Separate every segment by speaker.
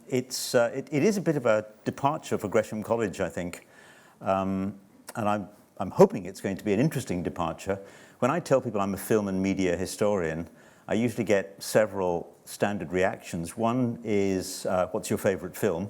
Speaker 1: it is a bit of a departure for Gresham College, I think. And I'm hoping it's going to be an interesting departure. When I tell people I'm a film and media historian, I usually get several standard reactions. One is, what's your favorite film?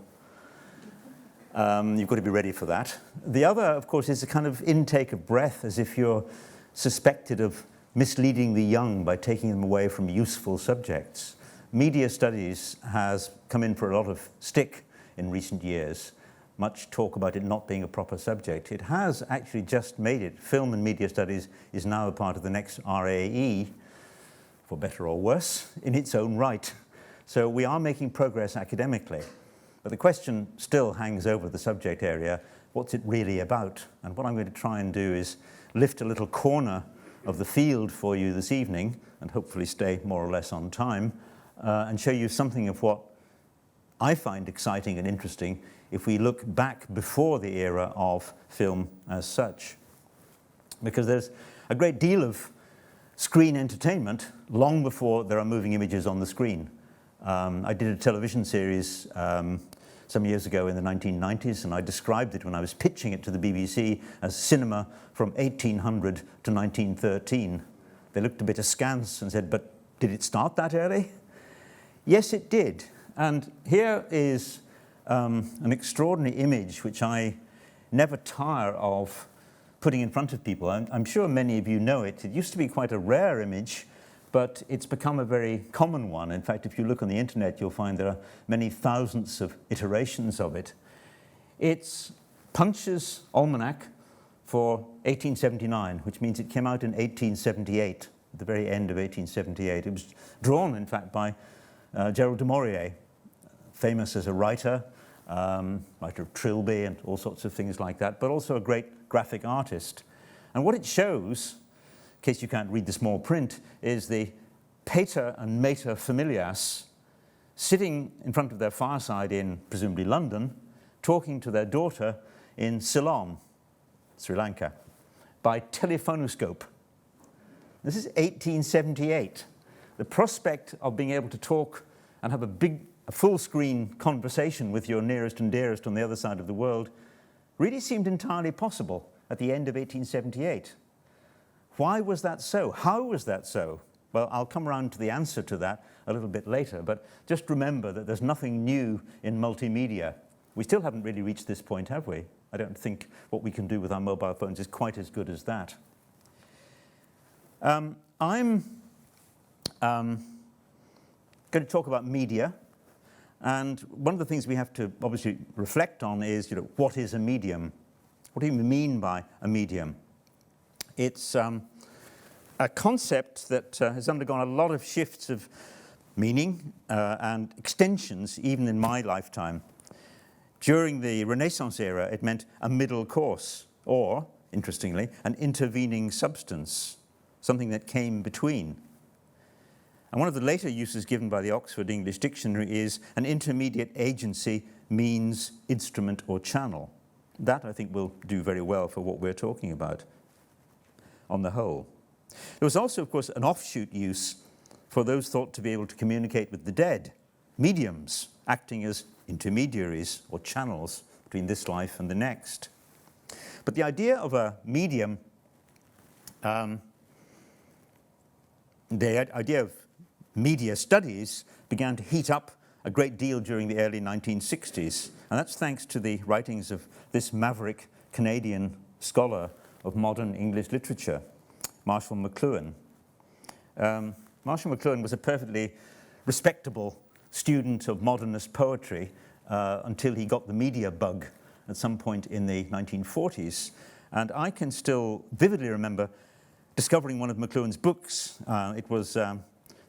Speaker 1: You've got to be ready for that. The other, of course, is a kind of intake of breath, as if you're suspected of misleading the young by taking them away from useful subjects. Media studies has come in for a lot of stick in recent years. Much talk about it not being a proper subject. It has actually just made it. Film and media studies is now a part of the next RAE, for better or worse, in its own right. So we are making progress academically. But the question still hangs over the subject area, what's it really about? And what I'm going to try and do is lift a little corner of the field for you this evening, and hopefully stay more or less on time, and show you something of what I find exciting and interesting if we look back before the era of film as such. Because there's a great deal of screen entertainment long before there are moving images on the screen. I did a television series some years ago in the 1990s, and I described it when I was pitching it to the BBC as cinema from 1800 to 1913. They looked a bit askance and said, but did it start that early? Yes, it did. And here is an extraordinary image which I never tire of putting in front of people. I'm sure many of you know it. It used to be quite a rare image, but it's become a very common one. In fact, if you look on the internet, you'll find there are many thousands of iterations of it. It's Punch's Almanac for 1879, which means it came out in 1878, at the very end of 1878. It was drawn, in fact, by Gerald du Maurier, famous as a writer, writer of Trilby and all sorts of things like that, but also a great graphic artist. And what it shows, in case you can't read the small print, is the pater and mater familias sitting in front of their fireside in, presumably London, talking to their daughter in Ceylon, Sri Lanka, by telephonoscope. This is 1878. The prospect of being able to talk and have a full-screen conversation with your nearest and dearest on the other side of the world really seemed entirely possible at the end of 1878. Why was that so? How was that so? Well, I'll come around to the answer to that a little bit later, but just remember that there's nothing new in multimedia. We still haven't really reached this point, have we? I don't think what we can do with our mobile phones is quite as good as that. I'm going to talk about media, and one of the things we have to obviously reflect on is, what is a medium? What do you mean by a medium? It's a concept that has undergone a lot of shifts of meaning and extensions, even in my lifetime. During the Renaissance era, it meant a middle course, or, interestingly, an intervening substance, something that came between. And one of the later uses given by the Oxford English Dictionary is an intermediate agency, means, instrument, or channel. That, I think, will do very well for what we're talking about on the whole. There was also, of course, an offshoot use for those thought to be able to communicate with the dead, mediums, acting as intermediaries or channels between this life and the next. But the idea of a medium, the idea of media studies began to heat up a great deal during the early 1960s, and that's thanks to the writings of this maverick Canadian scholar of modern English literature, Marshall McLuhan. Marshall McLuhan was a perfectly respectable student of modernist poetry until he got the media bug at some point in the 1940s. And I can still vividly remember discovering one of McLuhan's books. It was The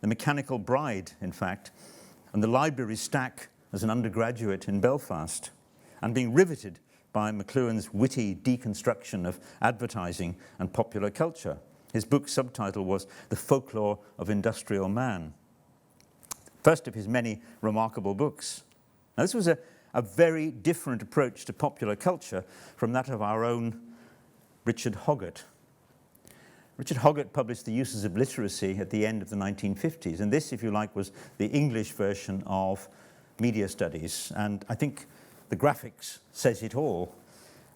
Speaker 1: Mechanical Bride, in fact, and the library stack as an undergraduate in Belfast, and being riveted by McLuhan's witty deconstruction of advertising and popular culture. His book's subtitle was The Folklore of Industrial Man, first of his many remarkable books. Now, this was a very different approach to popular culture from that of our own Richard Hoggart. Richard Hoggart published The Uses of Literacy at the end of the 1950s, and this, if you like, was the English version of media studies, and I think the graphics says it all.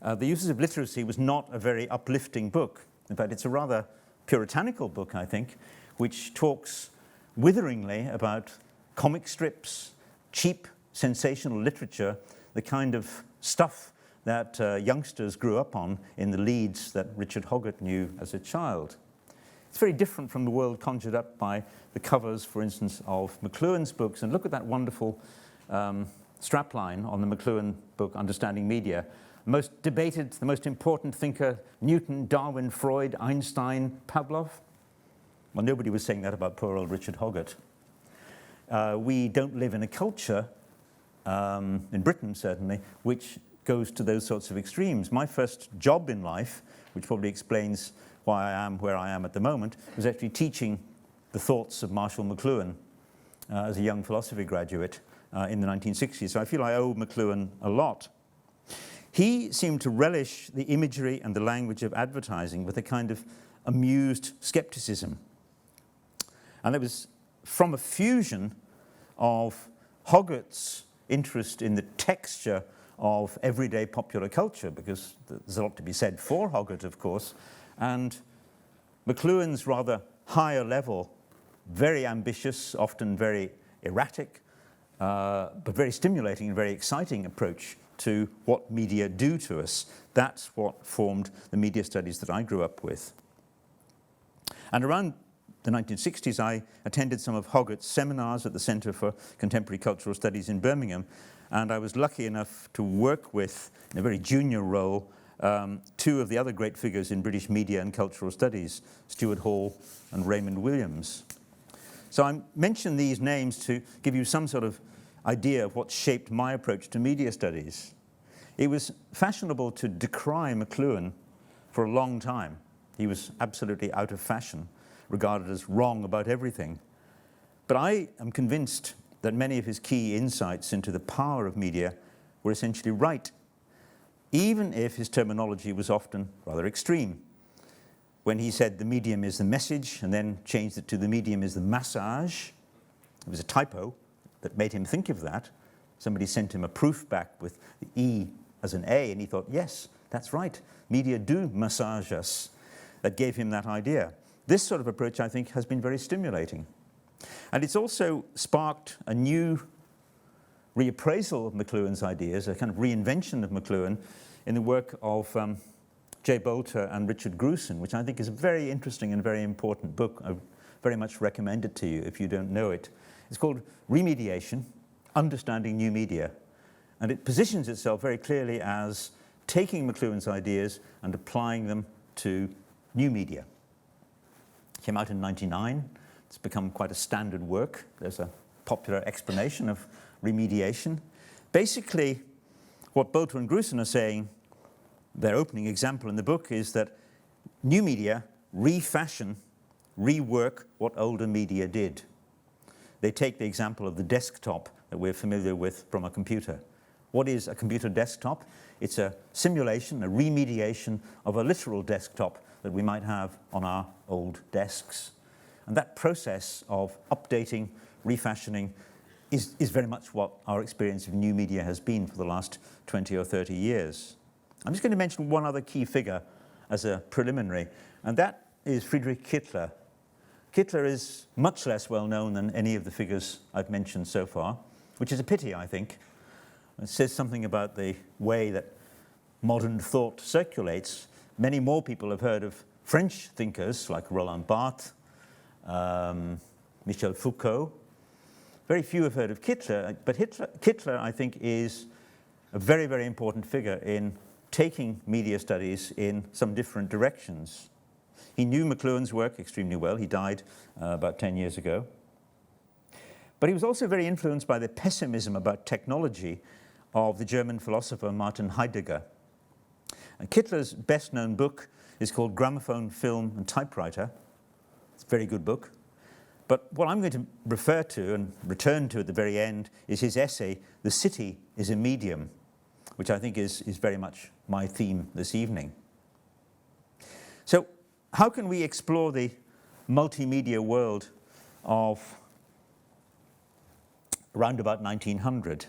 Speaker 1: The Uses of Literacy was not a very uplifting book. In fact, it's a rather puritanical book, I think, which talks witheringly about comic strips, cheap, sensational literature, the kind of stuff that youngsters grew up on in the Leeds that Richard Hoggart knew as a child. It's very different from the world conjured up by the covers, for instance, of McLuhan's books. And look at that wonderful strapline on the McLuhan book, Understanding Media. The most debated, the most important thinker, Newton, Darwin, Freud, Einstein, Pavlov. Well, nobody was saying that about poor old Richard Hoggart. We don't live in a culture, in Britain certainly, which goes to those sorts of extremes. My first job in life, which probably explains why I am where I am at the moment, was actually teaching the thoughts of Marshall McLuhan as a young philosophy graduate in the 1960s. So I feel I owe McLuhan a lot. He seemed to relish the imagery and the language of advertising with a kind of amused skepticism. And it was from a fusion of Hoggart's interest in the texture of everyday popular culture, because there's a lot to be said for Hoggart, of course, and McLuhan's rather higher level, very ambitious, often very erratic, but very stimulating and very exciting approach to what media do to us. That's what formed the media studies that I grew up with. And around the 1960s, I attended some of Hoggart's seminars at the Centre for Contemporary Cultural Studies in Birmingham, and I was lucky enough to work with, in a very junior role, two of the other great figures in British media and cultural studies, Stuart Hall and Raymond Williams. So I mention these names to give you some sort of idea of what shaped my approach to media studies. It was fashionable to decry McLuhan for a long time. He was absolutely out of fashion, regarded as wrong about everything. But I am convinced that many of his key insights into the power of media were essentially right, even if his terminology was often rather extreme. When he said the medium is the message and then changed it to the medium is the massage, it was a typo that made him think of that. Somebody sent him a proof back with the E as an A, and he thought, yes, that's right, media do massage us. That gave him that idea. This sort of approach, I think, has been very stimulating. And it's also sparked a new reappraisal of McLuhan's ideas, a kind of reinvention of McLuhan in the work of J. Bolter and Richard Gruson, which I think is a very interesting and very important book. I very much recommend it to you if you don't know it. It's called Remediation, Understanding New Media. And it positions itself very clearly as taking McLuhan's ideas and applying them to new media. It came out in '99. It's become quite a standard work. There's a popular explanation of remediation. Basically, what Bolter and Gruson are saying, their opening example in the book, is that new media refashion, rework what older media did. They take the example of the desktop that we're familiar with from a computer. What is a computer desktop? It's a simulation, a remediation of a literal desktop that we might have on our old desks. And that process of updating, refashioning, is very much what our experience of new media has been for the last 20 or 30 years. I'm just going to mention one other key figure as a preliminary, and that is Friedrich Kittler. Kittler is much less well known than any of the figures I've mentioned so far, which is a pity, I think. It says something about the way that modern thought circulates. Many more people have heard of French thinkers like Roland Barthes, Michel Foucault. Very few have heard of Kittler, but Kittler, I think, is a very, very important figure in taking media studies in some different directions. He knew McLuhan's work extremely well. He died about 10 years ago. But he was also very influenced by the pessimism about technology of the German philosopher Martin Heidegger. And Kittler's best-known book is called Gramophone, Film and Typewriter. It's a very good book. But what I'm going to refer to and return to at the very end is his essay, The City is a Medium, which I think is very much my theme this evening. So how can we explore the multimedia world of around about 1900.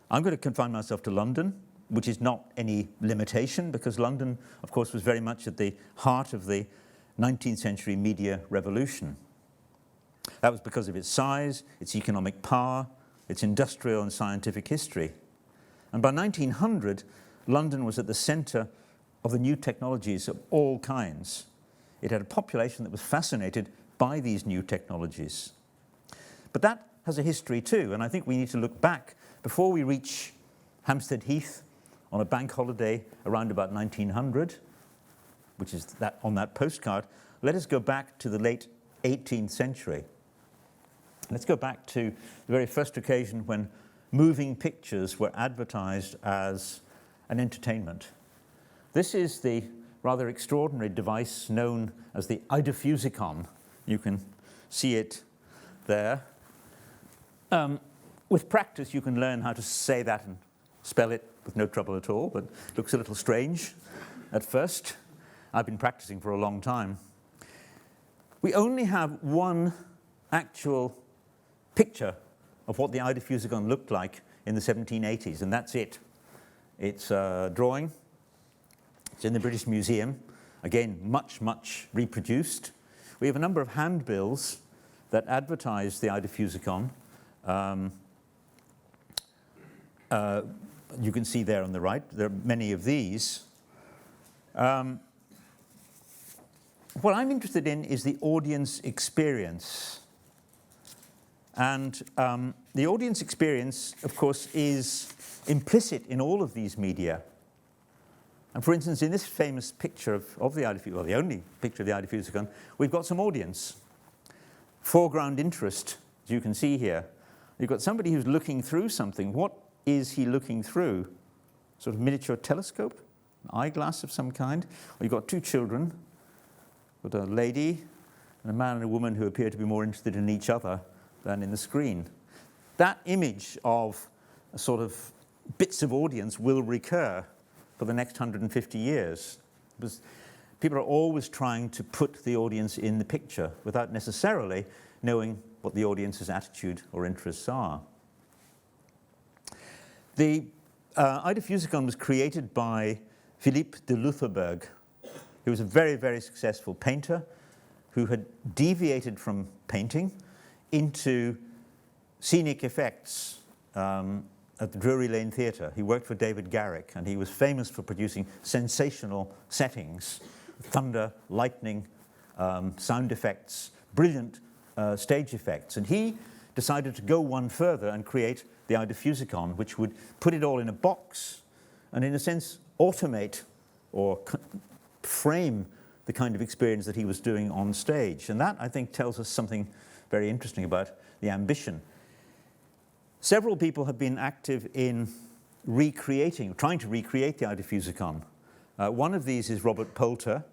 Speaker 1: I'm going to confine myself to London, which is not any limitation, because London, of course, was very much at the heart of the 19th century media revolution. That was because of its size, its economic power, its industrial and scientific history. And by 1900, London was at the center of the new technologies of all kinds. It had a population that was fascinated by these new technologies. But that has a history too, and I think we need to look back before we reach Hampstead Heath on a bank holiday around about 1900, which is that on that postcard. Let us go back to the late 18th century. Let's go back to the very first occasion when moving pictures were advertised as an entertainment. This is the rather extraordinary device known as the Eidophusikon. You can see it there. With practice, you can learn how to say that and spell it with no trouble at all, but it looks a little strange at first. I've been practicing for a long time. We only have one actual picture of what the Eidophusikon looked like in the 1780s, and that's it. It's a drawing. It's in the British Museum. Again, much reproduced. We have a number of handbills that advertise the Eidophusikon. You can see there on the right, there are many of these. What I'm interested in is the audience experience. And the audience experience, of course, is implicit in all of these media. And for instance, in this famous picture of the Eidophusikon, well, the only picture of the Eidophusikon, we've got some audience. Foreground interest, as you can see here. You've got somebody who's looking through something. What is he looking through? Sort of miniature telescope? An eyeglass of some kind? Well, you've got two children. You've got a lady and a man and a woman who appear to be more interested in each other than in the screen. That image of a sort of bits of audience will recur for the next 150 years. Because people are always trying to put the audience in the picture without necessarily knowing what the audience's attitude or interests are. The Eidophusikon was created by Philippe de Loutherbourg, who was a very successful painter who had deviated from painting into scenic effects at the Drury Lane Theatre. He worked for David Garrick, and he was famous for producing sensational settings, thunder, lightning, sound effects, brilliant stage effects. And he decided to go one further and create the Eidophusikon, which would put it all in a box and, in a sense, automate or frame the kind of experience that he was doing on stage. And that, I think, tells us something very interesting about the ambition. Several people have been active in trying to recreate the Eidophusikon. One of these is Robert Poulter,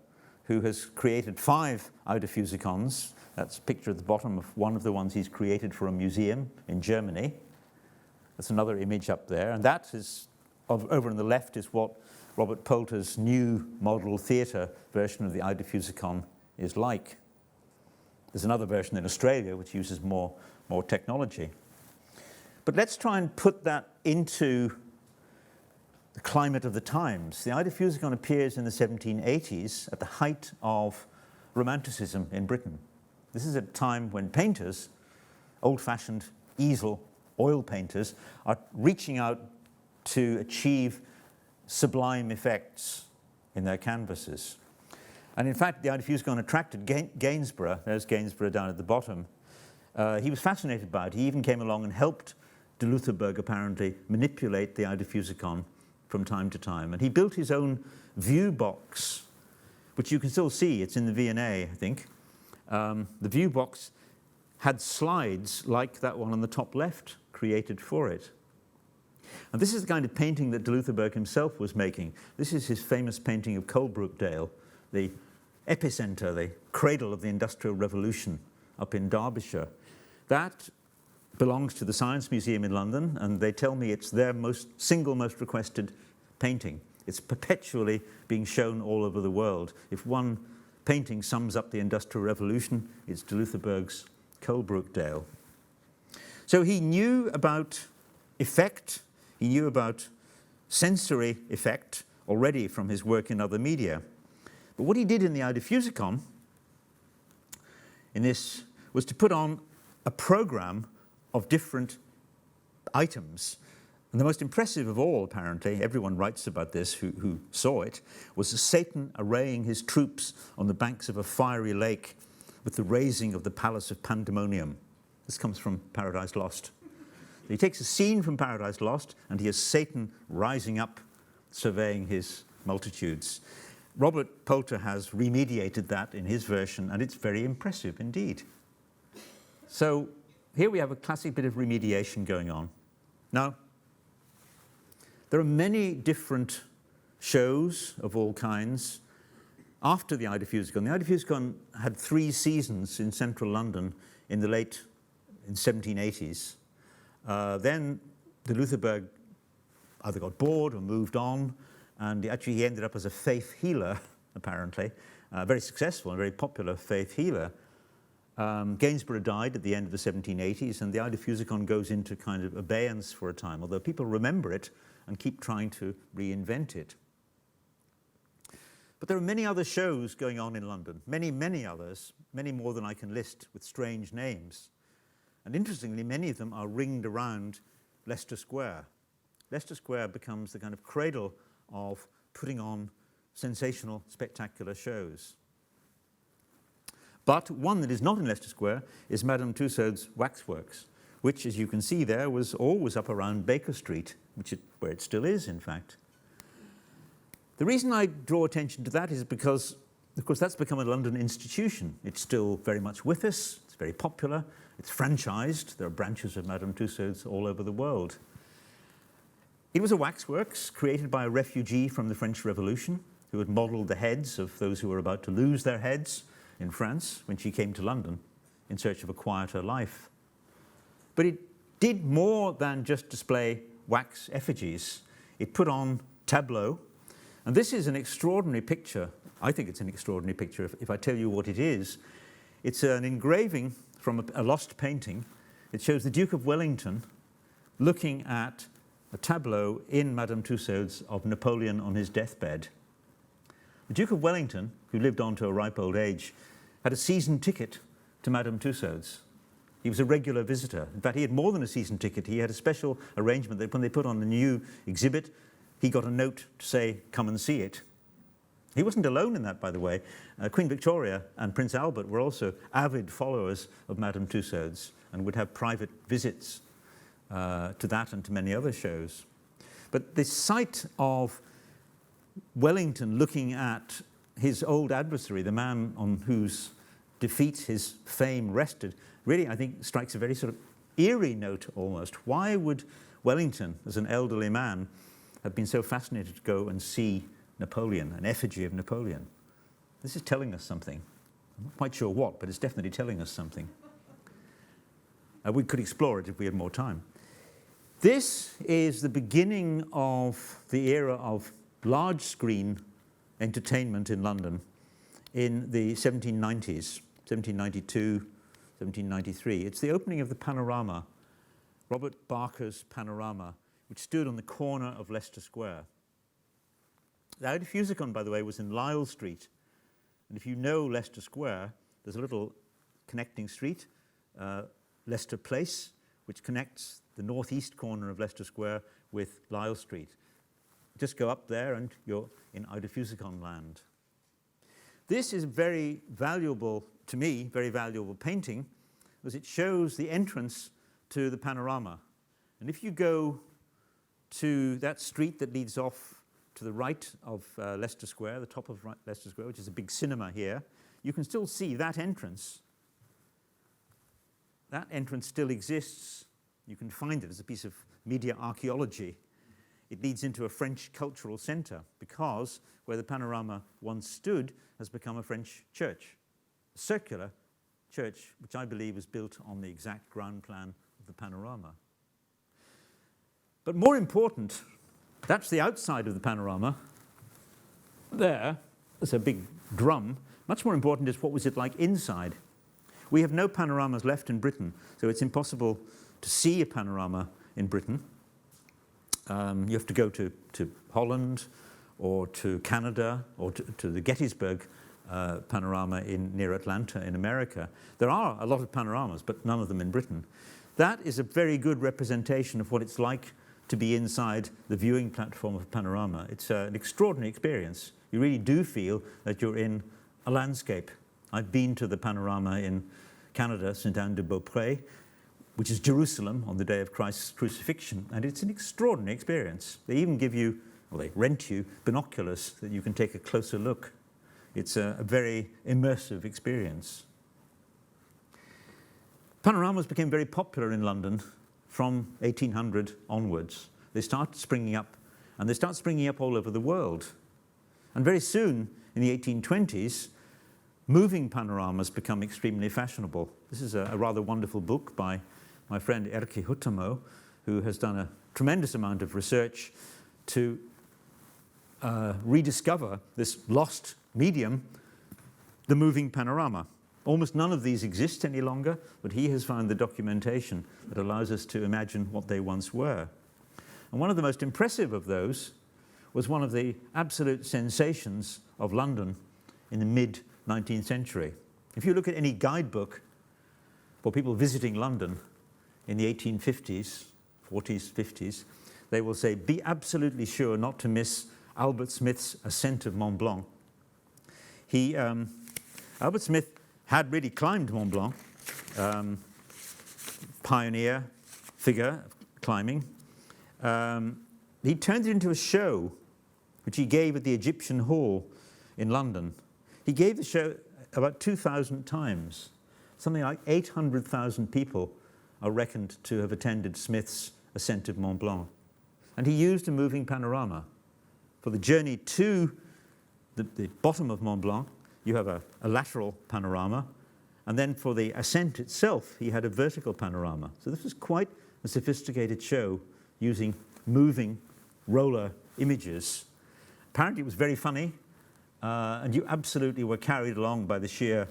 Speaker 1: who has created 5 Eidophusikons. That's a picture at the bottom of one of the ones he's created for a museum in Germany. That's another image up there. And that is, over on the left, is what Robert Poulter's new model theatre version of the Eidophusikon is like. There's another version in Australia which uses more technology. But let's try and put that into the climate of the times. The Eidophusikon appears in the 1780s at the height of Romanticism in Britain. This is a time when painters, old-fashioned easel oil painters, are reaching out to achieve sublime effects in their canvases. And in fact, the Eidophusikon attracted Gainsborough. There's Gainsborough down at the bottom. He was fascinated by it. He even came along and helped de Loutherbourg apparently manipulate the Eidophusikon from time to time. And he built his own view box, which you can still see. It's in the V&A, I think. The view box had slides like that one on the top left created for it. And this is the kind of painting that de Loutherbourg himself was making. This is his famous painting of Coalbrookdale, the epicenter, the cradle of the Industrial Revolution up in Derbyshire. That belongs to the Science Museum in London, and they tell me it's their single most requested painting. It's perpetually being shown all over the world. If one painting sums up the Industrial Revolution, it's de Loutherbourg's Coalbrookdale. So he knew about effect, he knew about sensory effect already from his work in other media. But what he did in the Eidophusikon, in this, was to put on a program of different items. And the most impressive of all, apparently, everyone writes about this who saw it, was Satan arraying his troops on the banks of a fiery lake with the raising of the palace of Pandemonium. This comes from Paradise Lost. He takes a scene from Paradise Lost and he has Satan rising up, surveying his multitudes. Robert Poulter has remediated that in his version, and it's very impressive indeed. So here we have a classic bit of remediation going on. Now, there are many different shows of all kinds after the Eidophusikon. The Eidophusikon had 3 seasons in central London in the late 1780s. Then the Loutherbourg either got bored or moved on, and actually he ended up as a faith healer, apparently, very successful and very popular faith healer. Gainsborough died at the end of the 1780s, and the Eidophusikon goes into kind of abeyance for a time, although people remember it and keep trying to reinvent it. But there are many other shows going on in London, many others, many more than I can list, with strange names. And interestingly, many of them are ringed around Leicester Square. Leicester Square becomes the kind of cradle of putting on sensational, spectacular shows. But one that is not in Leicester Square is Madame Tussauds Waxworks, which, as you can see there, was always up around Baker Street, where it still is, in fact. The reason I draw attention to that is because, of course, that's become a London institution. It's still very much with us. It's very popular. It's franchised. There are branches of Madame Tussauds all over the world. It was a waxworks created by a refugee from the French Revolution who had modelled the heads of those who were about to lose their heads in France when she came to London in search of a quieter life. But it did more than just display wax effigies. It put on tableaux, and this is an extraordinary picture. I think it's an extraordinary picture if I tell you what it is. It's an engraving from a lost painting. It shows the Duke of Wellington looking at a tableau in Madame Tussauds of Napoleon on his deathbed. The Duke of Wellington, who lived on to a ripe old age, had a season ticket to Madame Tussauds. He was a regular visitor. In fact, he had more than a season ticket. He had a special arrangement that when they put on a new exhibit, he got a note to say, come and see it. He wasn't alone in that, by the way. Queen Victoria and Prince Albert were also avid followers of Madame Tussauds and would have private visits to that and to many other shows. But the sight of Wellington looking at his old adversary, the man on whose defeat his fame rested, really, I think, strikes a very sort of eerie note almost. Why would Wellington, as an elderly man, have been so fascinated to go and see Napoleon, an effigy of Napoleon? This is telling us something. I'm not quite sure what, but it's definitely telling us something. We could explore it if we had more time. This is the beginning of the era of large screen entertainment in London in the 1790s, 1792, 1793. It's the opening of the Panorama, Robert Barker's Panorama, which stood on the corner of Leicester Square. The Eidophusikon, by the way, was in Lisle Street. And if you know Leicester Square, there's a little connecting street, Leicester Place, which connects the northeast corner of Leicester Square with Lisle Street. Just go up there and you're in Eidophusikon land. This is very valuable, to me, very valuable painting, because it shows the entrance to the Panorama. And if you go to that street that leads off to the right of Leicester Square, the top of Leicester Square, which is a big cinema here, you can still see that entrance. That entrance still exists. You can find it as a piece of media archaeology. It leads into a French cultural centre because where the Panorama once stood has become a French church, a circular church, which I believe was built on the exact ground plan of the Panorama. But more important, that's the outside of the Panorama. There's a big drum. Much more important is what was it like inside. We have no panoramas left in Britain, so it's impossible to see a panorama in Britain, you have to go to Holland or to Canada or to the Gettysburg panorama near Atlanta in America. There are a lot of panoramas, but none of them in Britain. That is a very good representation of what it's like to be inside the viewing platform of Panorama. It's an extraordinary experience. You really do feel that you're in a landscape. I've been to the Panorama in Canada, Saint-Anne-de-Beaupré, which is Jerusalem on the day of Christ's crucifixion, and it's an extraordinary experience. They even give you, or they rent you, binoculars that you can take a closer look. It's a very immersive experience. Panoramas became very popular in London from 1800 onwards. They start springing up, and they start springing up all over the world. And very soon, in the 1820s, moving panoramas become extremely fashionable. This is a rather wonderful book by my friend Erkki Huttamo, who has done a tremendous amount of research to rediscover this lost medium, the moving panorama. Almost none of these exist any longer, but he has found the documentation that allows us to imagine what they once were. And one of the most impressive of those was one of the absolute sensations of London in the mid-19th century. If you look at any guidebook for people visiting London in the 1850s, 40s, 50s, they will say, be absolutely sure not to miss Albert Smith's Ascent of Mont Blanc. Albert Smith had really climbed Mont Blanc, pioneer figure of climbing. He turned it into a show, which he gave at the Egyptian Hall in London. He gave the show about 2,000 times. Something like 800,000 people are reckoned to have attended Smith's Ascent of Mont Blanc. And he used a moving panorama. For the journey to the bottom of Mont Blanc, you have a lateral panorama, and then for the ascent itself, he had a vertical panorama. So this was quite a sophisticated show using moving roller images. Apparently it was very funny, and you absolutely were carried along by the sheer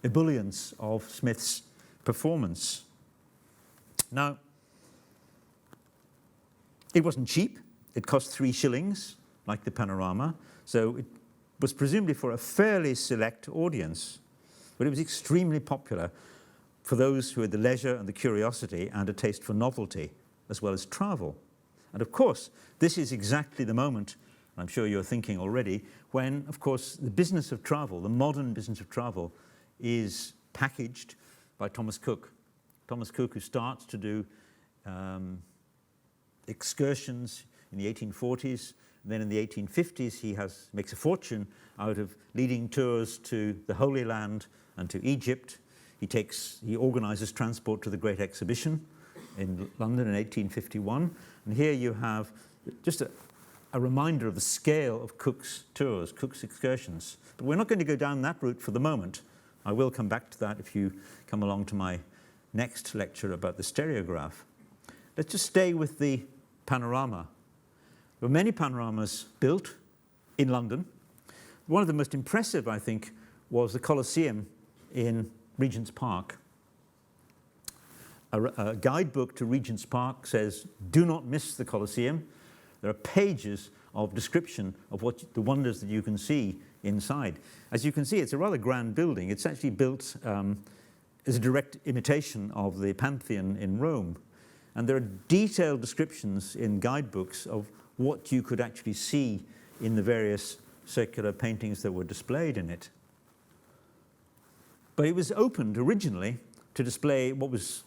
Speaker 1: ebullience of Smith's performance. Now, it wasn't cheap. It cost 3 shillings, like the panorama, so it was presumably for a fairly select audience, but it was extremely popular for those who had the leisure and the curiosity and a taste for novelty, as well as travel. And of course, this is exactly the moment, I'm sure you're thinking already, when, of course, the business of travel, the modern business of travel, is packaged by Thomas Cook. Thomas Cook, who starts to do excursions in the 1840s. Then in the 1850s, he makes a fortune out of leading tours to the Holy Land and to Egypt. He organizes transport to the Great Exhibition in London in 1851. And here you have just a reminder of the scale of Cook's tours, Cook's excursions. But we're not going to go down that route for the moment. I will come back to that if you come along to my next lecture about the stereograph. Let's just stay with the panorama. There were many panoramas built in London. One of the most impressive, I think, was the Colosseum in Regent's Park. A guidebook to Regent's Park says, do not miss the Colosseum. There are pages of description of the wonders that you can see inside. As you can see, it's a rather grand building. It's actually built as a direct imitation of the Pantheon in Rome. And there are detailed descriptions in guidebooks of what you could actually see in the various circular paintings that were displayed in it. But it was opened originally to display what was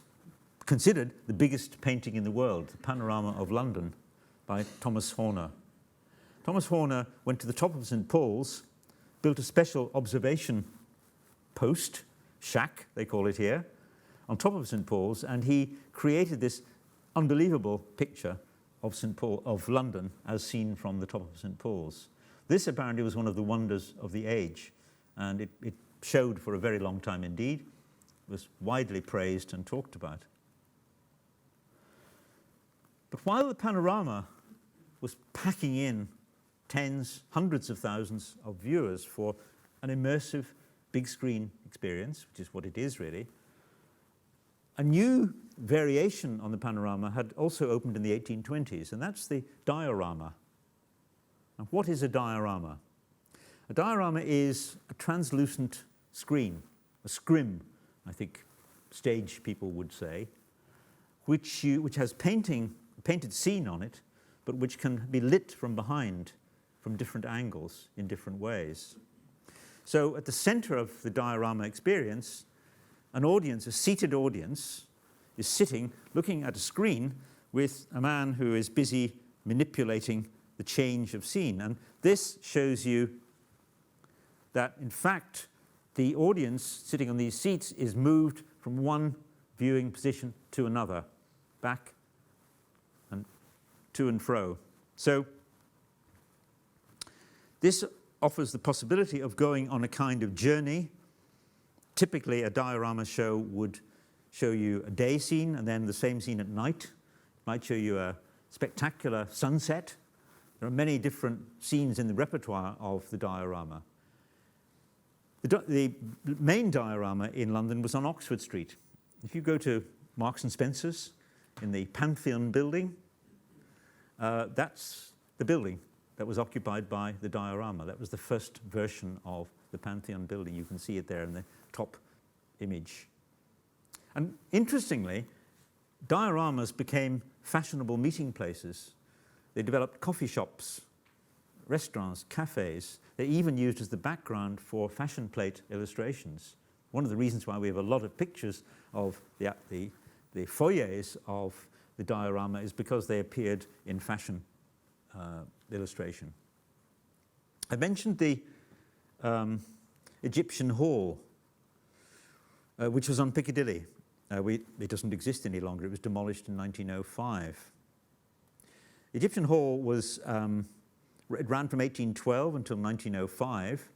Speaker 1: considered the biggest painting in the world, the Panorama of London by Thomas Horner. Thomas Horner went to the top of St. Paul's, built a special observation post, shack they call it here, on top of St. Paul's, and he created this unbelievable picture of St. Paul, of London, as seen from the top of St. Paul's. This apparently was one of the wonders of the age, and it showed for a very long time indeed. It was widely praised and talked about. But while the panorama was packing in tens, hundreds of thousands of viewers for an immersive big screen experience, which is what it is really, A new variation on the panorama had also opened in the 1820s, and that's the diorama. Now, what is a diorama? A diorama is a translucent screen, a scrim, I think stage people would say, which has painted scene on it, but which can be lit from behind, from different angles, in different ways. So at the center of the diorama experience, an audience, a seated audience, is sitting looking at a screen with a man who is busy manipulating the change of scene. And this shows you that, in fact, the audience sitting on these seats is moved from one viewing position to another, back and to and fro. So this offers the possibility of going on a kind of journey. Typically, a diorama show would show you a day scene and then the same scene at night. It might show you a spectacular sunset. There are many different scenes in the repertoire of the diorama. The main diorama in London was on Oxford Street. If you go to Marks and Spencer's in the Pantheon building, that's the building that was occupied by the diorama. That was the first version of the Pantheon building. You can see it there in the top image. And interestingly, dioramas became fashionable meeting places. They developed coffee shops, restaurants, cafes. They're even used as the background for fashion plate illustrations. One of the reasons why we have a lot of pictures of the foyers of the diorama is because they appeared in fashion illustration. I mentioned the Egyptian Hall, which was on Piccadilly. It doesn't exist any longer. It was demolished in 1905. The Egyptian Hall was, it ran from 1812 until 1905.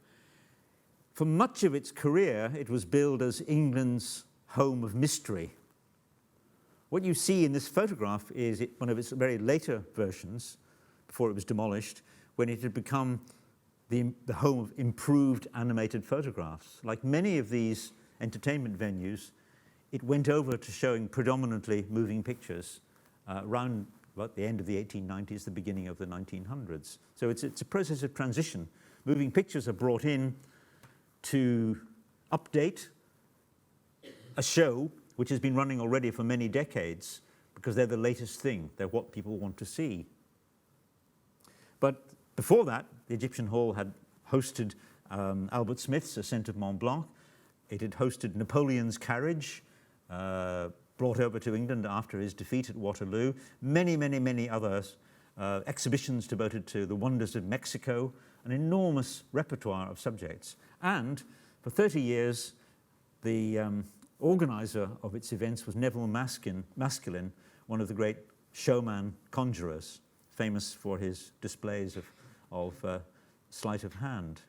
Speaker 1: For much of its career, it was billed as England's home of mystery. What you see in this photograph is one of its very later versions, before it was demolished, when it had become the home of improved animated photographs. Like many of these entertainment venues, it went over to showing predominantly moving pictures around about the end of the 1890s, the beginning of the 1900s. So it's a process of transition. Moving pictures are brought in to update a show which has been running already for many decades because they're the latest thing. They're what people want to see. But before that, the Egyptian Hall had hosted Albert Smith's Ascent of Mont Blanc. It had hosted Napoleon's carriage, brought over to England after his defeat at Waterloo. Many, many, many others. Exhibitions devoted to the wonders of Mexico, an enormous repertoire of subjects. And for 30 years, the organizer of its events was Neville Maskelyne, one of the great showman conjurers, famous for his displays of sleight of hand.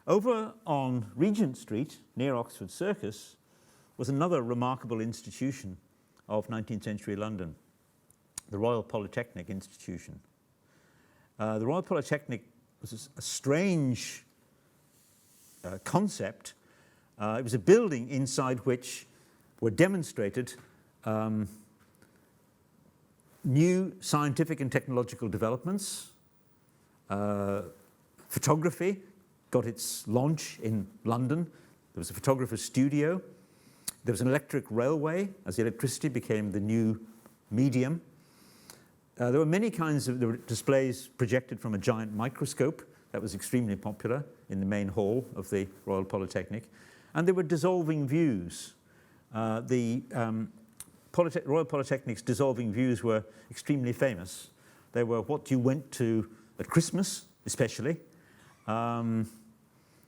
Speaker 1: Over on Regent Street, near Oxford Circus, was another remarkable institution of 19th century London, the Royal Polytechnic Institution. The Royal Polytechnic was a strange concept. It was a building inside which were demonstrated new scientific and technological developments. Photography got its launch in London. There was a photographer's studio. There was an electric railway as electricity became the new medium. There were many kinds of displays projected from a giant microscope. That was extremely popular in the main hall of the Royal Polytechnic. And there were dissolving views. The Royal Polytechnic's dissolving views were extremely famous. They were what you went to at Christmas, especially. It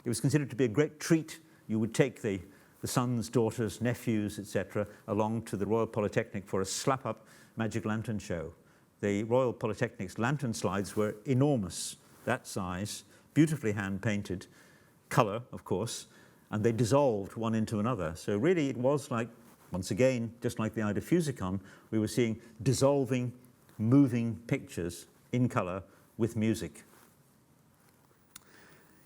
Speaker 1: was considered to be a great treat. You would take the sons, daughters, nephews, etc., along to the Royal Polytechnic for a slap-up magic lantern show. The Royal Polytechnic's lantern slides were enormous, that size, beautifully hand-painted, colour, of course, and they dissolved one into another. So really it was like, once again, just like the Eidophusikon, we were seeing dissolving, moving pictures in colour with music.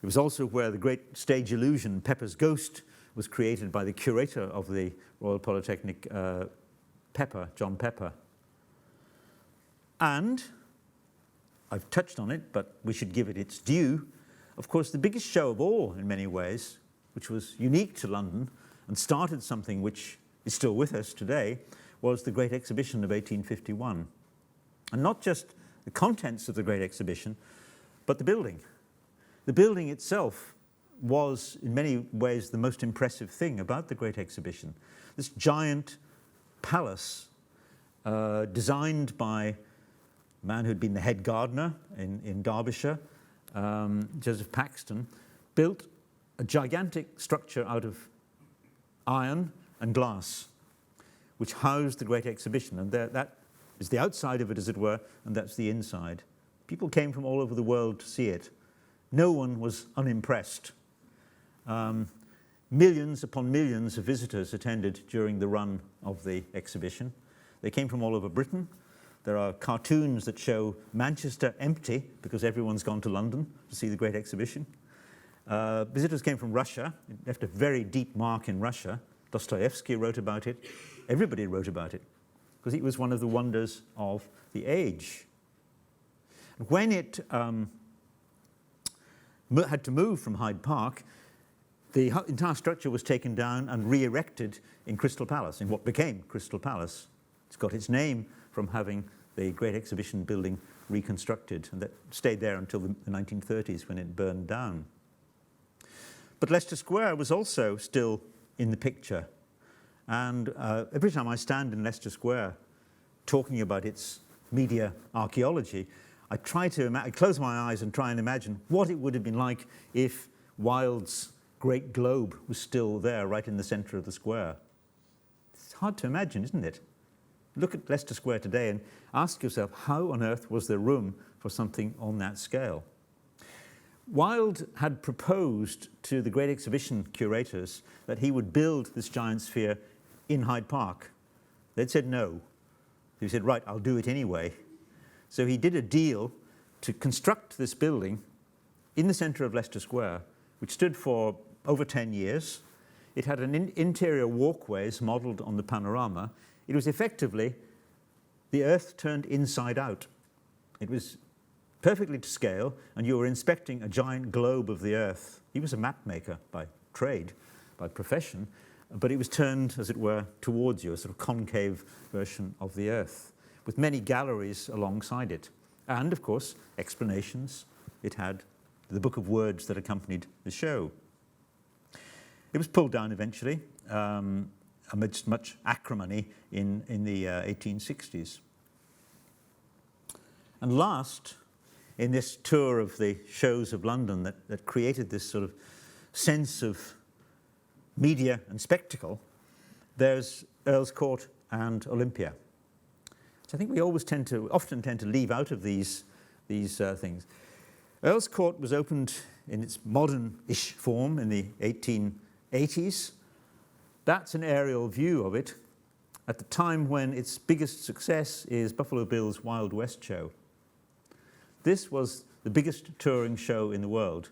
Speaker 1: It was also where the great stage illusion, Pepper's Ghost, was created by the curator of the Royal Polytechnic, John Pepper. And, I've touched on it, but we should give it its due, of course, the biggest show of all in many ways, which was unique to London and started something which is still with us today, was the Great Exhibition of 1851. And not just the contents of the Great Exhibition, but the building. The building itself was, in many ways, the most impressive thing about the Great Exhibition. This giant palace, designed by a man who'd been the head gardener in Derbyshire, Joseph Paxton, built a gigantic structure out of iron and glass, which housed the Great Exhibition. And that is the outside of it, as it were, and that's the inside. People came from all over the world to see it. No one was unimpressed. Millions upon millions of visitors attended during the run of the exhibition. They came from all over Britain. There are cartoons that show Manchester empty because everyone's gone to London to see the Great Exhibition. Visitors came from Russia. It left a very deep mark in Russia. Dostoevsky wrote about it. Everybody wrote about it because it was one of the wonders of the age. When it had to move from Hyde Park, the entire structure was taken down and re-erected in Crystal Palace, in what became Crystal Palace. It's got its name from having the Great Exhibition building reconstructed, and that stayed there until the 1930s when it burned down. But Leicester Square was also still in the picture. And every time I stand in Leicester Square talking about its media archaeology, I close my eyes and try and imagine what it would have been like if Wilde's great globe was still there right in the centre of the square. It's hard to imagine, isn't it? Look at Leicester Square today and ask yourself, how on earth was there room for something on that scale? Wilde had proposed to the Great Exhibition curators that he would build this giant sphere in Hyde Park. They'd said no. He said, right, I'll do it anyway. So he did a deal to construct this building in the centre of Leicester Square, which stood for over 10 years. It had an interior walkways modelled on the Panorama. It was effectively the Earth turned inside out. It was perfectly to scale, and you were inspecting a giant globe of the Earth. He was a map maker by trade, by profession, but it was turned, as it were, towards you, a sort of concave version of the Earth, with many galleries alongside it. And, of course, explanations. It had the book of words that accompanied the show. It was pulled down eventually, amidst much acrimony in the 1860s. And last, in this tour of the shows of London that created this sort of sense of media and spectacle, there's Earl's Court and Olympia. So I think we often tend to leave out of these things. Earl's Court was opened in its modern-ish form in the 1880s. That's an aerial view of it at the time when its biggest success is Buffalo Bill's Wild West show. This was the biggest touring show in the world.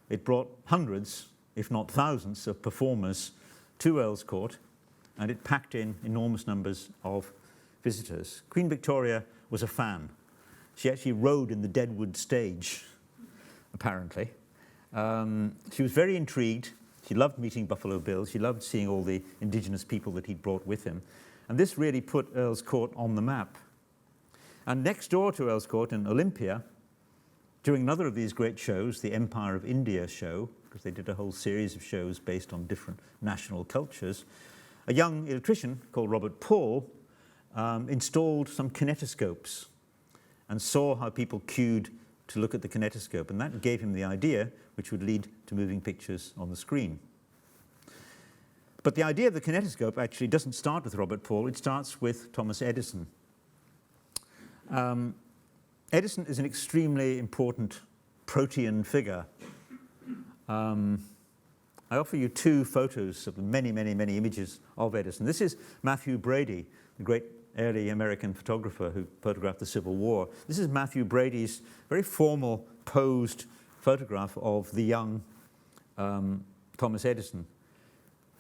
Speaker 1: It brought hundreds, if not thousands, of performers to Earl's Court, and it packed in enormous numbers of visitors. Queen Victoria was a fan. She actually rode in the Deadwood stage, apparently. She was very intrigued. She loved meeting Buffalo Bill. She loved seeing all the indigenous people that he'd brought with him. And this really put Earl's Court on the map. And next door to Earl's Court in Olympia, during another of these great shows, the Empire of India show, because they did a whole series of shows based on different national cultures, a young electrician called Robert Paul installed some kinetoscopes and saw how people queued to look at the kinetoscope, and that gave him the idea which would lead to moving pictures on the screen. But the idea of the kinetoscope actually doesn't start with Robert Paul, it starts with Thomas Edison. Edison is an extremely important protean figure. I offer you two photos of the many, many, many images of Edison. This is Matthew Brady, the great early American photographer who photographed the Civil War. This is Matthew Brady's very formal, posed photograph of the young Thomas Edison.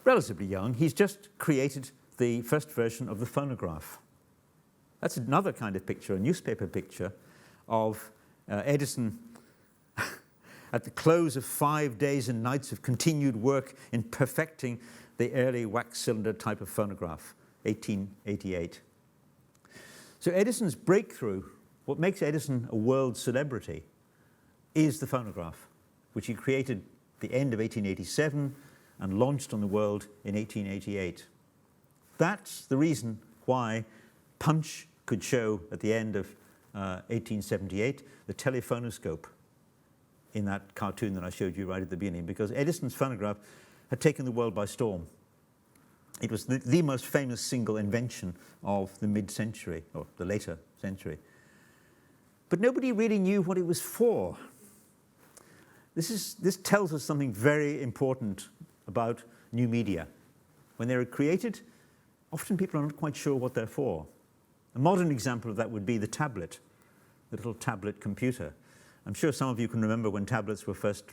Speaker 1: relatively young. He's just created the first version of the phonograph. That's another kind of picture, a newspaper picture of Edison at the close of 5 days and nights of continued work in perfecting the early wax cylinder type of phonograph, 1888. So Edison's breakthrough, what makes Edison a world celebrity, is the phonograph, which he created at the end of 1887 and launched on the world in 1888. That's the reason why Punch could show at the end of 1878 the telephonoscope in that cartoon that I showed you right at the beginning, because Edison's phonograph had taken the world by storm. It was the most famous single invention of the mid-century, or the later century. But nobody really knew what it was for. This tells us something very important about new media. When they're created, often people are not quite sure what they're for. A modern example of that would be the tablet, the little tablet computer. I'm sure some of you can remember when tablets were first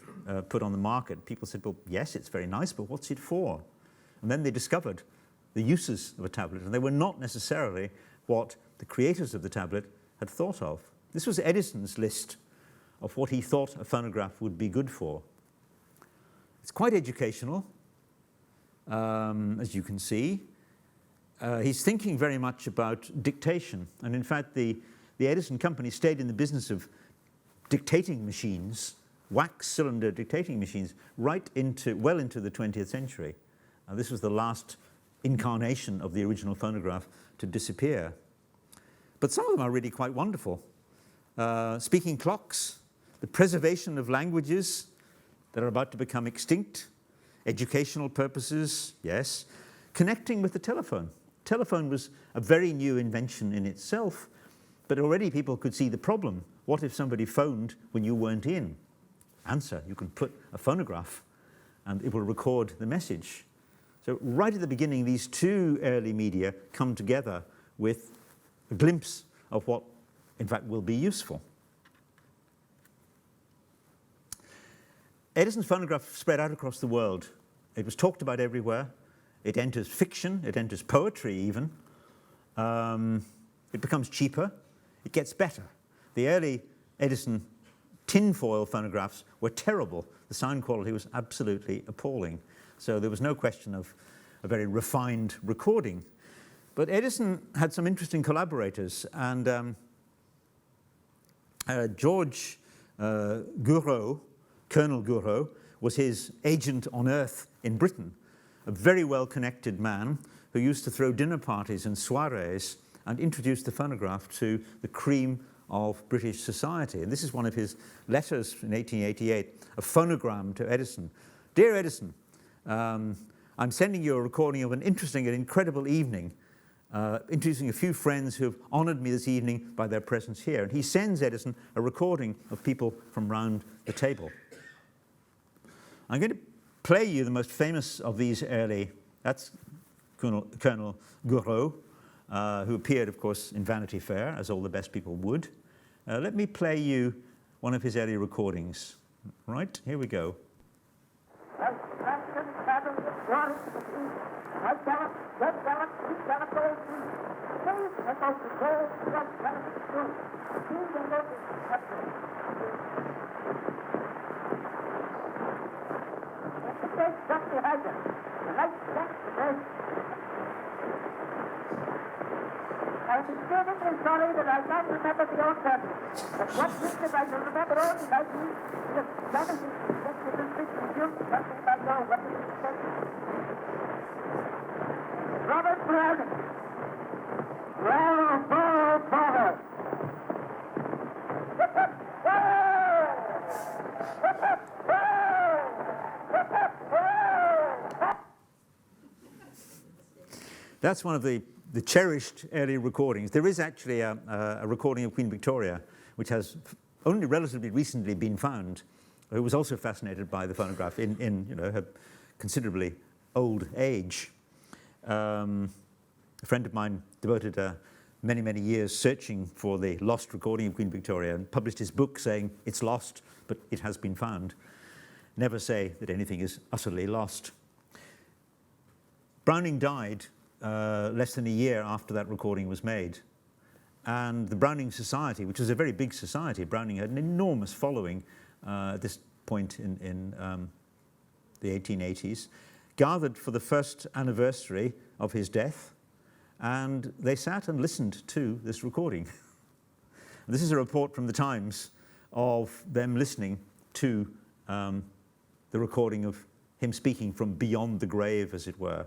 Speaker 1: put on the market. People said, well, yes, it's very nice, but what's it for? And then they discovered the uses of a tablet, and they were not necessarily what the creators of the tablet had thought of. This was Edison's list of what he thought a phonograph would be good for. It's quite educational, as you can see. He's thinking very much about dictation, and in fact the Edison company stayed in the business of dictating machines, wax cylinder dictating machines, well into the 20th century. This was the last incarnation of the original phonograph to disappear. But some of them are really quite wonderful. Speaking clocks, the preservation of languages that are about to become extinct, educational purposes, yes, connecting with the telephone. Telephone was a very new invention in itself, but already people could see the problem. What if somebody phoned when you weren't in? Answer, you can put a phonograph and it will record the message. So right at the beginning, these two early media come together with a glimpse of what, in fact, will be useful. Edison's phonograph spread out across the world. It was talked about everywhere. It enters fiction, it enters poetry even. It becomes cheaper. It gets better. The early Edison tinfoil phonographs were terrible. The sound quality was absolutely appalling. So there was no question of a very refined recording. But Edison had some interesting collaborators, and George Gouraud, Colonel Gouraud, was his agent on Earth in Britain, a very well-connected man who used to throw dinner parties and soirees and introduce the phonograph to the cream of British society. And this is one of his letters in 1888, a phonogram to Edison. Dear Edison, I'm sending you a recording of an interesting and incredible evening, introducing a few friends who have honored me this evening by their presence here. And he sends Edison a recording of people from round the table. I'm going to play you the most famous of these early, that's Colonel Gouraud, who appeared, of course, in Vanity Fair, as all the best people would. Let me play you one of his early recordings. Right, here we go.
Speaker 2: I'm extremely sorry that I can't remember the author, but what picture I can remember all the time is vanishing something about now. What is it? Robert Browning. Well, Father.
Speaker 1: That's one of the cherished early recordings. There is actually a recording of Queen Victoria, which has only relatively recently been found, who was also fascinated by the phonograph in her considerably old age. A friend of mine devoted many, many years searching for the lost recording of Queen Victoria and published his book saying it's lost, but it has been found. Never say that anything is utterly lost. Browning died less than a year after that recording was made. And the Browning Society, which was a very big society, Browning had an enormous following at this point in the 1880s, gathered for the first anniversary of his death, and they sat and listened to this recording. This is a report from the Times of them listening to the recording of him speaking from beyond the grave, as it were.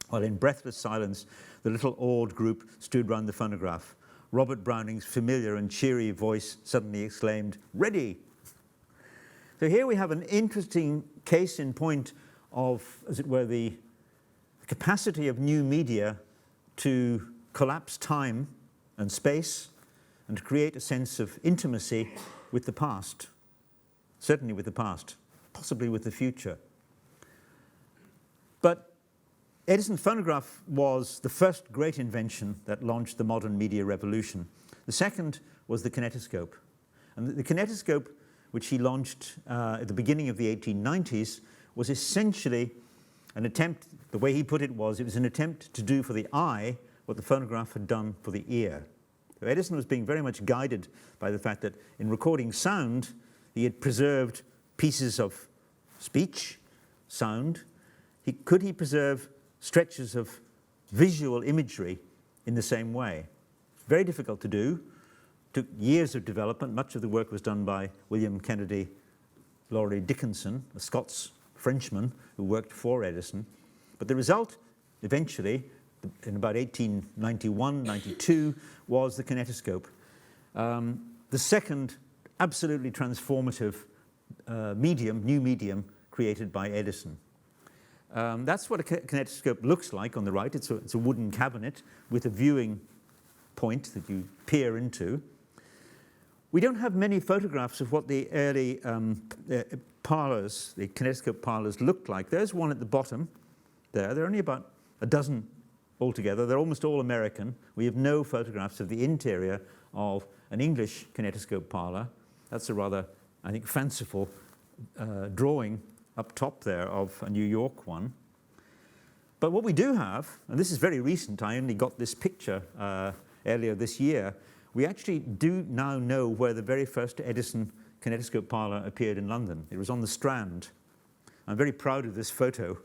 Speaker 1: While in breathless silence, the little awed group stood round the phonograph. Robert Browning's familiar and cheery voice suddenly exclaimed, "Ready!" So here we have an interesting case in point of, as it were, the capacity of new media to collapse time and space and to create a sense of intimacy with the past, certainly with the past, possibly with the future. But Edison's phonograph was the first great invention that launched the modern media revolution. The second was the kinetoscope. And the kinetoscope, which he launched at the beginning of the 1890s, was essentially an attempt, the way he put it was an attempt to do for the eye what the phonograph had done for the ear. So Edison was being very much guided by the fact that in recording sound, he had preserved pieces of speech, sound. Could he preserve stretches of visual imagery in the same way? Very difficult to do. Took years of development. Much of the work was done by William Kennedy Laurie Dickinson, a Scots Frenchman who worked for Edison. But the result, eventually, in about 1891, 92, was the kinetoscope. The second absolutely transformative new medium created by Edison. That's what a kinetoscope looks like on the right. It's a wooden cabinet with a viewing point that you peer into. We don't have many photographs of what the early parlours, the kinetoscope parlours, looked like. There's one at the bottom there. There are only about a dozen altogether. They're almost all American. We have no photographs of the interior of an English kinetoscope parlour. That's a rather, I think, fanciful drawing up top there of a New York one. But what we do have, and this is very recent, I only got this picture earlier this year, we actually do now know where the very first Edison kinetoscope parlour appeared in London. It was on the Strand. I'm very proud of this photo.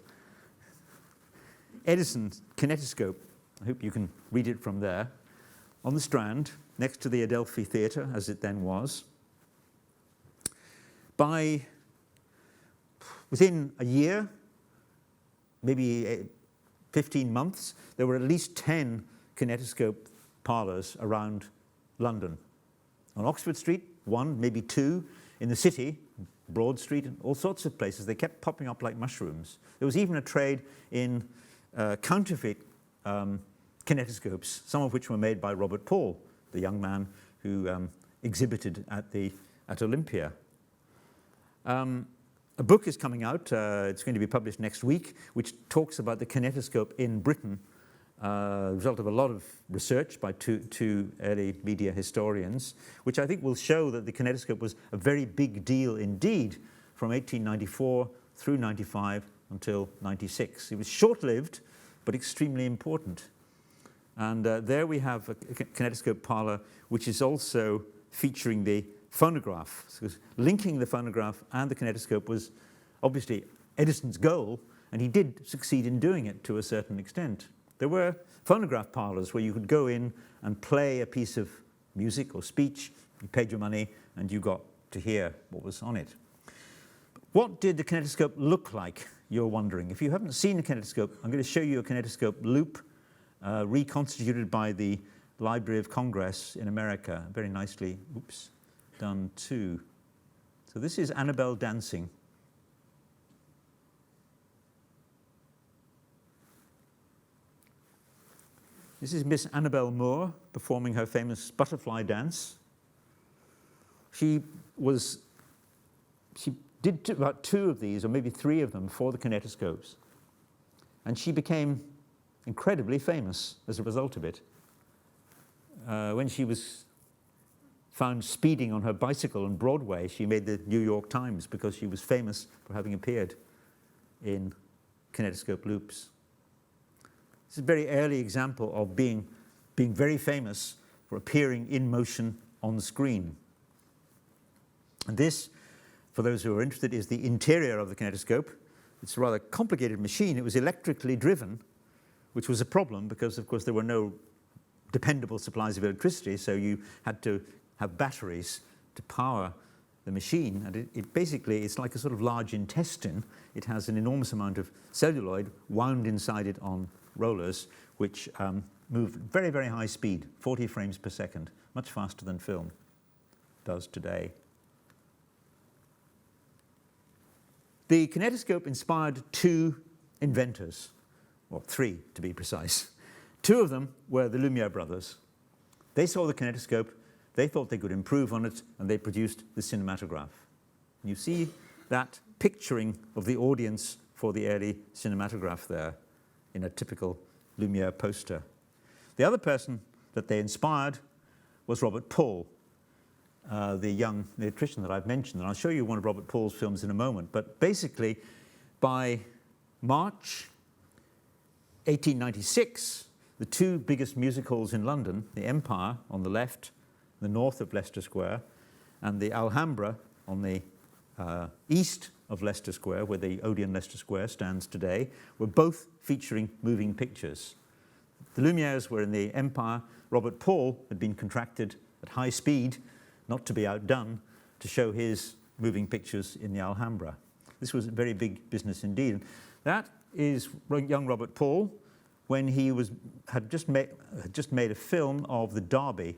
Speaker 1: Edison's kinetoscope, I hope you can read it from there, on the Strand, next to the Adelphi Theatre, as it then was. Within a year, maybe 15 months, there were at least 10 kinetoscope parlours around London. On Oxford Street, one, maybe two. In the city, Broad Street, and all sorts of places. They kept popping up like mushrooms. There was even a trade in counterfeit kinetoscopes, some of which were made by Robert Paul, the young man who exhibited at Olympia. A book is coming out, it's going to be published next week, which talks about the kinetoscope in Britain, the result of a lot of research by two early media historians, which I think will show that the kinetoscope was a very big deal indeed from 1894 through 95 until 96. It was short-lived, but extremely important. And there we have a kinetoscope parlour, which is also featuring the phonograph. So linking the phonograph and the kinetoscope was obviously Edison's goal, and he did succeed in doing it to a certain extent. There were phonograph parlours where you could go in and play a piece of music or speech. You paid your money and you got to hear what was on it. What did the kinetoscope look like, you're wondering? If you haven't seen a kinetoscope, I'm going to show you a kinetoscope loop reconstituted by the Library of Congress in America, very nicely, done too. So this is Annabelle dancing. This is Miss Annabelle Moore performing her famous butterfly dance. She did about two of these, or maybe three of them, for the kinetoscopes. And she became incredibly famous as a result of it. When she was found speeding on her bicycle on Broadway, she made the New York Times because she was famous for having appeared in kinetoscope loops. This is a very early example of being very famous for appearing in motion on the screen. And this, for those who are interested, is the interior of the kinetoscope. It's a rather complicated machine. It was electrically driven, which was a problem because, of course, there were no dependable supplies of electricity, so you had to have batteries to power the machine. And it basically, it's like a sort of large intestine. It has an enormous amount of celluloid wound inside it on rollers, which move very, very high speed, 40 frames per second, much faster than film does today. The kinetoscope inspired two inventors, or three to be precise. Two of them were the Lumiere brothers. They saw the kinetoscope, they thought they could improve on it, and they produced the cinematograph. And you see that picturing of the audience for the early cinematograph there in a typical Lumiere poster. The other person that they inspired was Robert Paul, the young electrician that I've mentioned. And I'll show you one of Robert Paul's films in a moment. But basically, by March 1896, the two biggest music halls in London, the Empire on the left, the north of Leicester Square, and the Alhambra on the east of Leicester Square, where the Odeon Leicester Square stands today, were both featuring moving pictures. The Lumieres were in the Empire. Robert Paul had been contracted at high speed, not to be outdone, to show his moving pictures in the Alhambra. This was a very big business indeed. That is young Robert Paul when he had just made a film of the Derby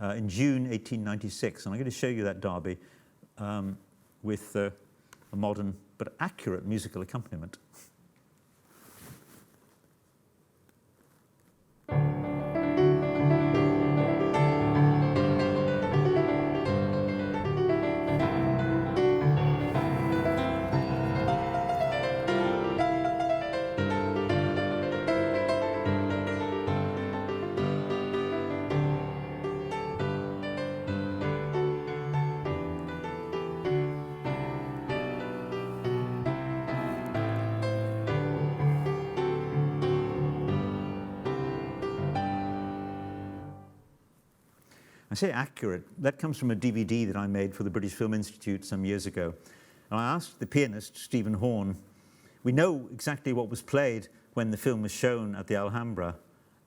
Speaker 1: in June 1896. And I'm going to show you that Derby with a modern but accurate musical accompaniment. I say accurate, that comes from a DVD that I made for the British Film Institute some years ago. And I asked the pianist, Stephen Horn, we know exactly what was played when the film was shown at the Alhambra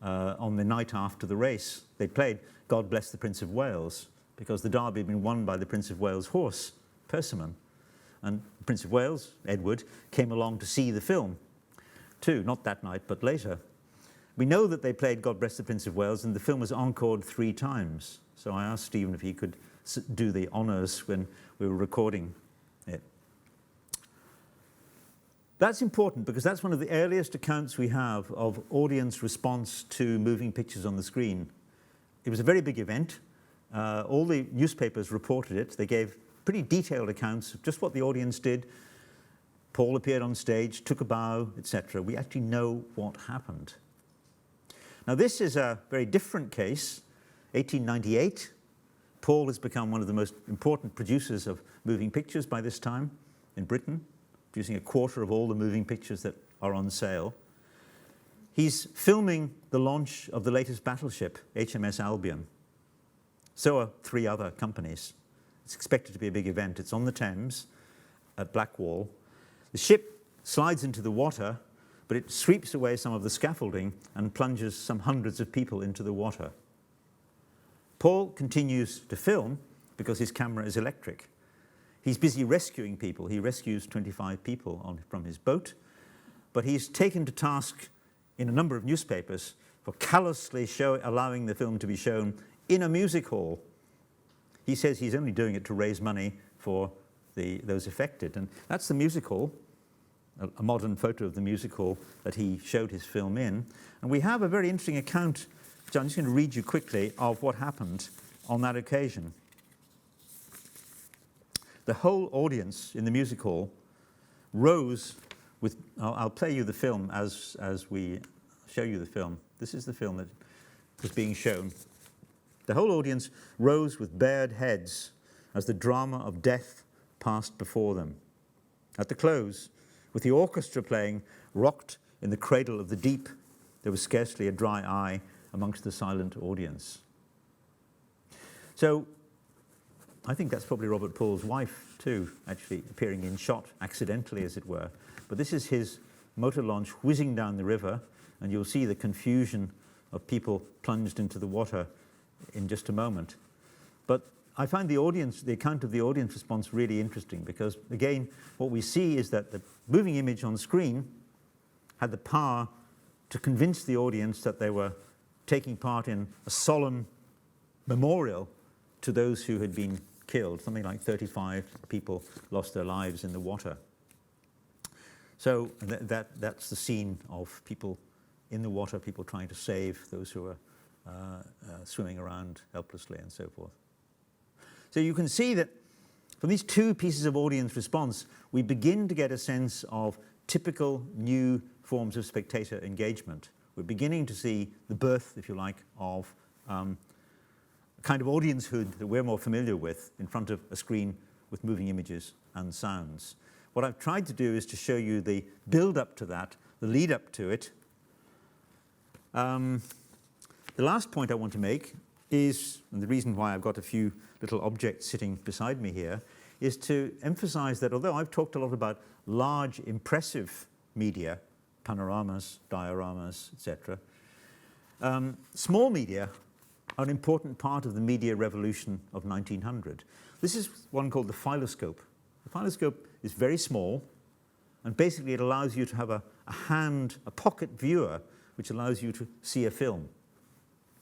Speaker 1: on the night after the race. They played God Bless the Prince of Wales, because the Derby had been won by the Prince of Wales' horse, Persimmon. And the Prince of Wales, Edward, came along to see the film too, not that night, but later. We know that they played God Bless the Prince of Wales, and the film was encored 3 times. So I asked Stephen if he could do the honours when we were recording it. That's important because that's one of the earliest accounts we have of audience response to moving pictures on the screen. It was a very big event. All the newspapers reported it. They gave pretty detailed accounts of just what the audience did. Paul appeared on stage, took a bow, etc. We actually know what happened. Now this is a very different case. 1898, Paul has become one of the most important producers of moving pictures by this time in Britain, producing 1/4 of all the moving pictures that are on sale. He's filming the launch of the latest battleship, HMS Albion. So are 3 other companies. It's expected to be a big event. It's on the Thames at Blackwall. The ship slides into the water, but it sweeps away some of the scaffolding and plunges some hundreds of people into the water. Paul continues to film because his camera is electric. He's busy rescuing people. He rescues 25 people from his boat, but he's taken to task in a number of newspapers for callously allowing the film to be shown in a music hall. He says he's only doing it to raise money for those affected. And that's the music hall, a modern photo of the music hall that he showed his film in. And we have a very interesting account, which I'm just going to read you quickly, of what happened on that occasion. The whole audience in the music hall rose with, I'll play you the film as we show you the film. This is the film that was being shown. The whole audience rose with bared heads as the drama of death passed before them. At the close, With the orchestra playing, rocked in the cradle of the deep, there was scarcely a dry eye amongst the silent audience. So I think that's probably Robert Paul's wife too, actually appearing in shot, accidentally as it were. But this is his motor launch whizzing down the river, and you'll see the confusion of people plunged into the water in just a moment. But I find the account of the audience response really interesting because, again, what we see is that the moving image on screen had the power to convince the audience that they were taking part in a solemn memorial to those who had been killed. Something like 35 people lost their lives in the water. So that's the scene of people in the water, people trying to save those who are swimming around helplessly and so forth. So you can see that from these two pieces of audience response, we begin to get a sense of typical new forms of spectator engagement. We're beginning to see the birth, if you like, of a kind of audiencehood that we're more familiar with in front of a screen with moving images and sounds. What I've tried to do is to show you the build-up to that, the lead-up to it. The last point I want to make is, and the reason why I've got a few little objects sitting beside me here, is to emphasize that although I've talked a lot about large, impressive media, panoramas, dioramas, etc., small media are an important part of the media revolution of 1900. This is one called the philoscope. The philoscope is very small, and basically it allows you to have a pocket viewer, which allows you to see a film.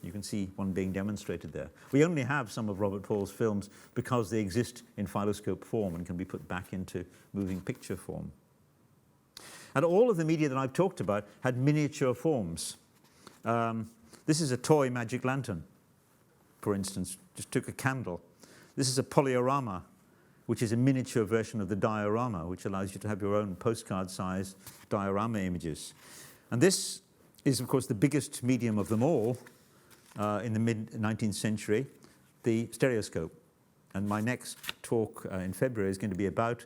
Speaker 1: You can see one being demonstrated there. We only have some of Robert Paul's films because they exist in philoscope form and can be put back into moving picture form. And all of the media that I've talked about had miniature forms. This is a toy magic lantern, for instance, just took a candle. This is a polyorama, which is a miniature version of the diorama, which allows you to have your own postcard-sized diorama images. And this is, of course, the biggest medium of them all in the mid-19th century, the stereoscope. And my next talk in February is going to be about,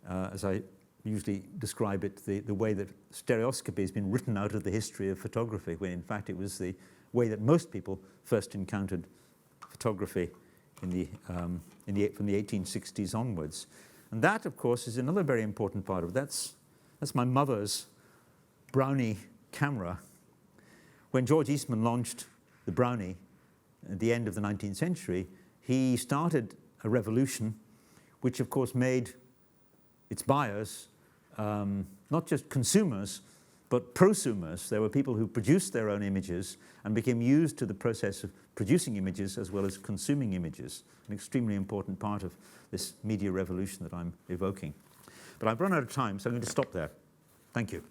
Speaker 1: as I usually describe it, the way that stereoscopy has been written out of the history of photography, when in fact it was the way that most people first encountered photography from the 1860s onwards. And that, of course, is another very important part of it. That's my mother's Brownie camera. When George Eastman launched the Brownie at the end of the 19th century, he started a revolution which, of course, made its buyers not just consumers, but prosumers. There were people who produced their own images and became used to the process of producing images as well as consuming images, an extremely important part of this media revolution that I'm evoking. But I've run out of time, so I'm going to stop there. Thank you.